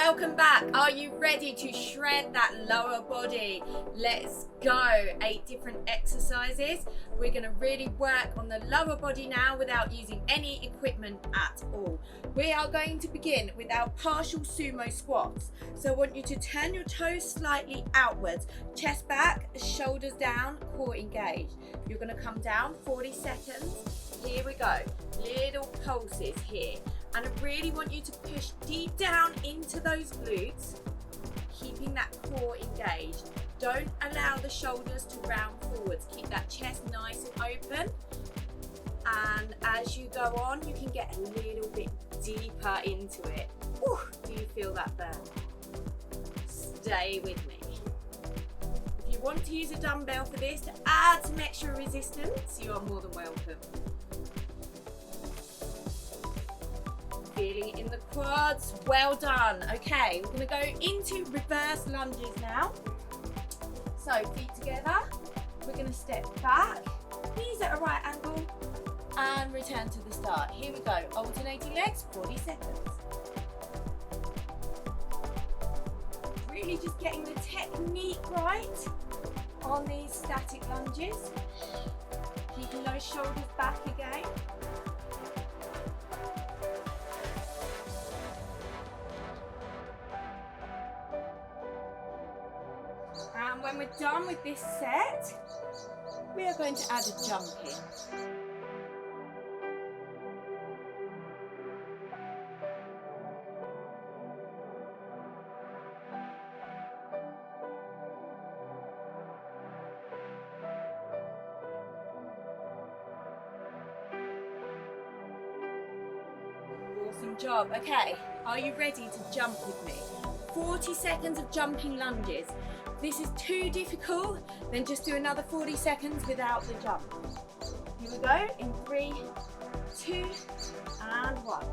welcome back. Are you ready to shred that lower body? Let's go. 8 different exercises. We're going to really work on the lower body now without using any equipment at all. We are going to begin with our partial sumo squats. So I want you to turn your toes slightly outwards, chest back, shoulders down, core engaged. You're going to come down 40 seconds. Here we go. Little pulses here. And I really want you to push deep down into those glutes, keeping that core engaged. Don't allow the shoulders to round forwards. Keep that chest nice and open. And as you go on, you can get a little bit deeper into it. Whew, do you feel that burn? Stay with me. If you want to use a dumbbell for this to add some extra resistance, you are more than welcome. Feeling it in the quads, well done. Okay, we're gonna go into reverse lunges now. So feet together, we're gonna step back, knees at a right angle, and return to the start. Here we go, alternating legs, 40 seconds. Really just getting the technique right on these static lunges. Keeping those shoulders back again. And when we're done with this set, we are going to add a jump in. Awesome job. Okay, are you ready to jump with me? 40 seconds of jumping lunges. If this is too difficult, then just do another 40 seconds without the jump. Here we go, in 3, 2, and 1.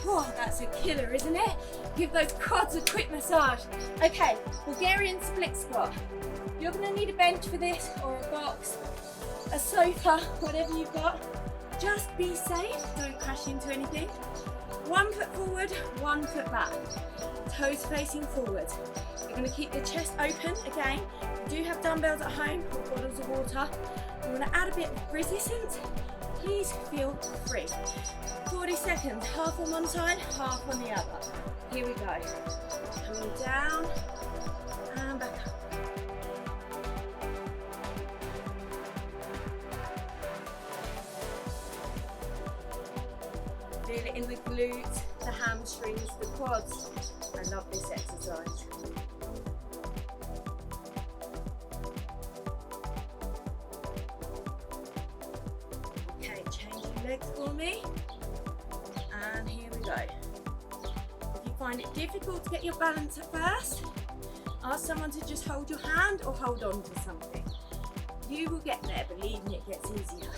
Oh, that's a killer, isn't it? Give those quads a quick massage. Okay, Bulgarian split squat. You're going to need a bench for this, or a box, a sofa, whatever you've got. Just be safe, don't crash into anything. 1 foot forward, 1 foot back. Toes facing forward. You're going to keep your chest open again. If you do have dumbbells at home or bottles of water, you want to add a bit of resistance, please feel free. 40 seconds, half on one side, half on the other. Here we go. Coming down and back up. Feel it in the glutes, the hamstrings, the quads. I love this exercise. Okay, changing legs for me. And here we go. If you find it difficult to get your balance at first, ask someone to just hold your hand or hold on to something. You will get there, believe me, it gets easier.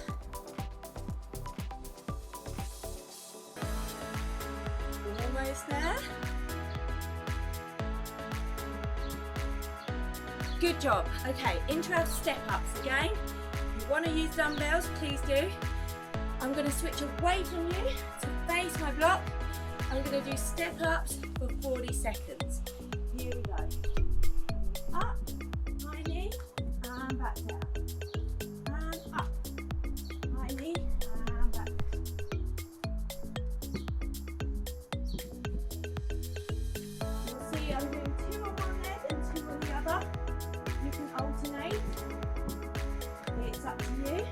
Almost there. Good job. Okay, into our step ups again. If you want to use dumbbells, please do. I'm going to switch away from you to face my block. I'm going to do step ups for 40 seconds. Here we go. Up, high knee, and back down. And up, high knee, and back down. You'll see I'm doing 2 on one leg and 2 on the other. You can alternate. It's up to you.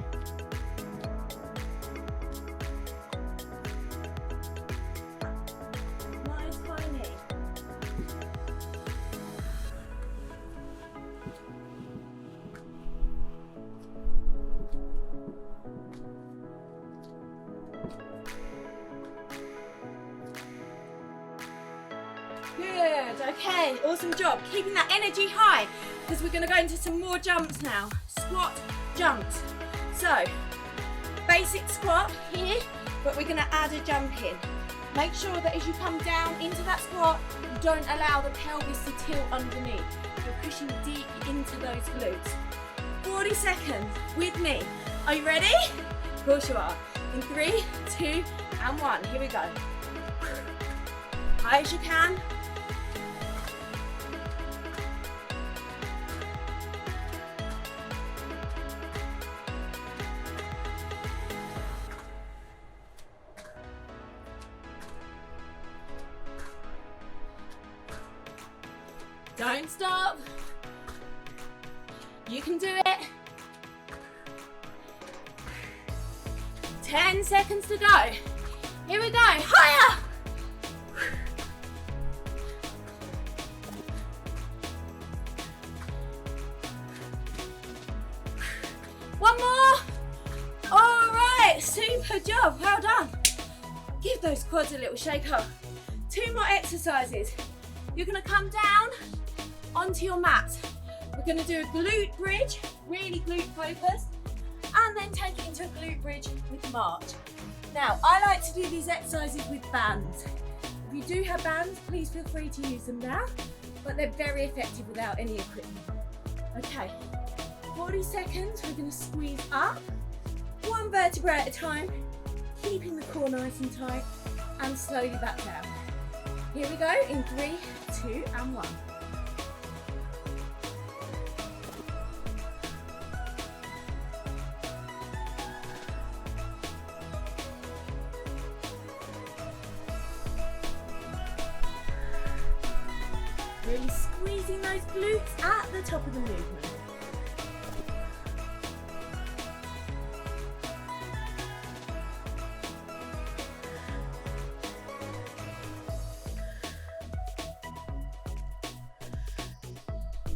Okay, awesome job. Keeping that energy high because we're going to go into some more jumps now. Squat, jumps. So, basic squat here, but we're going to add a jump in. Make sure that as you come down into that squat, you don't allow the pelvis to tilt underneath. You're pushing deep into those glutes. 40 seconds with me. Are you ready? Of course you are. In 3, 2, and 1. Here we go. High as you can. Don't stop. You can do it. 10 seconds to go. Here we go. Higher. One more. All right. Super job. Well done. Give those quads a little shake up. 2 more exercises. You're going to come down onto your mat. We're going to do a glute bridge, really glute focused, and then take it into a glute bridge with march. Now, I like to do these exercises with bands. If you do have bands, please feel free to use them now, but they're very effective without any equipment. Okay, 40 seconds, we're going to squeeze up, 1 vertebra at a time, keeping the core nice and tight, and slowly back down. Here we go, in 3, 2, and 1. Really squeezing those glutes at the top of the movement.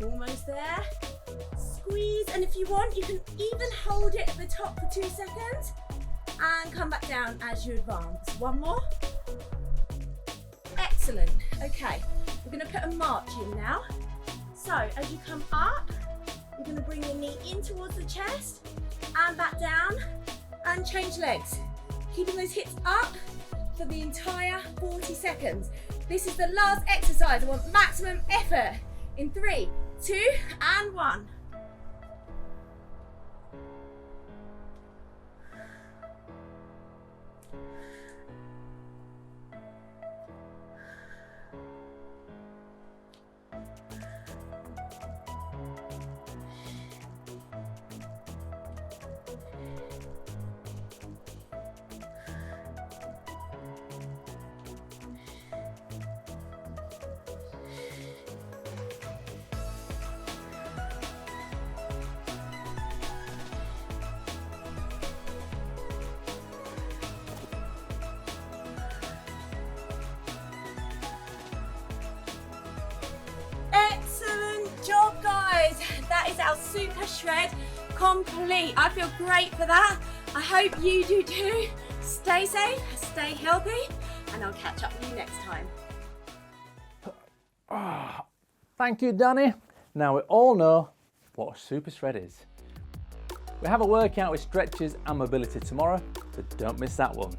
Almost there. Squeeze, and if you want, you can even hold it at the top for 2 seconds and come back down as you advance. 1 more. Excellent. Okay. We're going to put a march in now. So as you come up, you're going to bring your knee in towards the chest and back down and change legs. Keeping those hips up for the entire 40 seconds. This is the last exercise. I want maximum effort. In 3, 2, and 1. Job, guys. That is our super shred complete. I feel great for that. I hope you do too. Stay safe, stay healthy, and I'll catch up with you next time. Thank you, Danny. Now we all know what a super shred is. We have a workout with stretches and mobility tomorrow, so don't miss that one.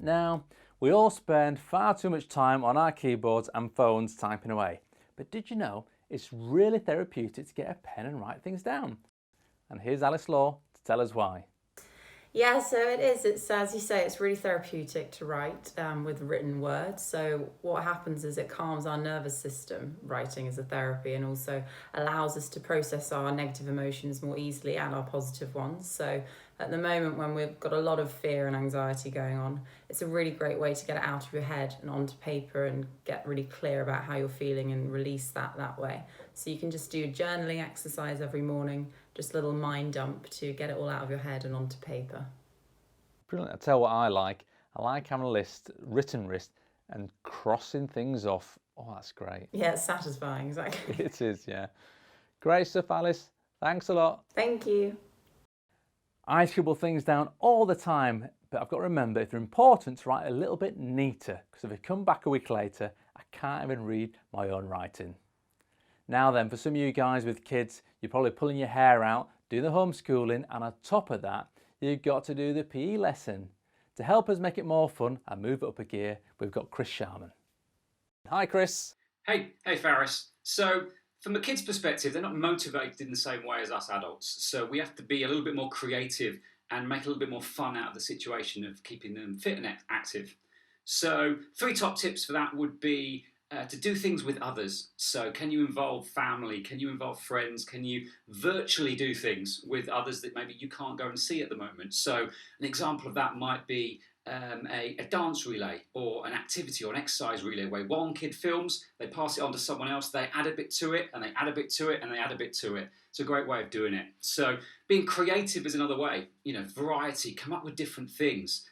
Now, we all spend far too much time on our keyboards and phones typing away. But did you know it's really therapeutic to get a pen and write things down? And here's Alice Law to tell us why. Yeah, so it is. It's, as you say, it's really therapeutic to write with written words. So what happens is it calms our nervous system, writing as a therapy, and also allows us to process our negative emotions more easily and our positive ones. So at the moment when we've got a lot of fear and anxiety going on, it's a really great way to get it out of your head and onto paper and get really clear about how you're feeling and release that way. So you can just do a journaling exercise every morning, just a little mind dump to get it all out of your head and onto paper. Brilliant. I'll tell you what I like. I like having a written list and crossing things off. Oh, that's great. Yeah, it's satisfying, exactly. It is, yeah. Great stuff, Alice. Thanks a lot. Thank you. I scribble things down all the time, but I've got to remember if they're important to write a little bit neater, because if I come back a week later, I I can't even read my own writing. Now then, for some of you guys with kids, you're probably pulling your hair out, doing the homeschooling, and on top of that, you've got to do the PE lesson. To help us make it more fun and move it up a gear, we've got Chris Sharman. Hi, Chris. Hey Faris. So from the kids' perspective, they're not motivated in the same way as us adults. So we have to be a little bit more creative and make a little bit more fun out of the situation of keeping them fit and active. So 3 top tips for that would be to do things with others. So can you involve family? Can you involve friends? Can you virtually do things with others that maybe you can't go and see at the moment? So an example of that might be a dance relay or an activity or an exercise relay where one kid films, they pass it on to someone else, they add a bit to it, and they add a bit to it, and they add a bit to it. It's a great way of doing it. So being creative is another way. You know, variety, come up with different things.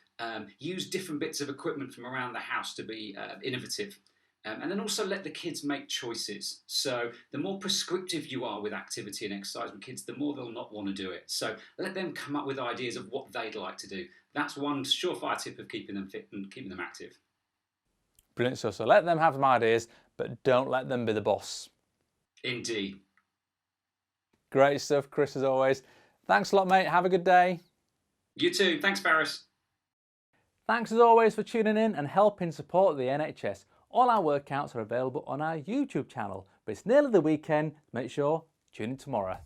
Use different bits of equipment from around the house to be innovative. And then also let the kids make choices. So the more prescriptive you are with activity and exercise with kids, the more they'll not want to do it. So let them come up with ideas of what they'd like to do. That's one surefire tip of keeping them fit and keeping them active. Brilliant stuff. So let them have some ideas, but don't let them be the boss. Indeed. Great stuff, Chris, as always. Thanks a lot, mate. Have a good day. You too. Thanks, Faris. Thanks as always for tuning in and helping support the NHS. All our workouts are available on our YouTube channel, but it's nearly the weekend. Make sure tune in tomorrow.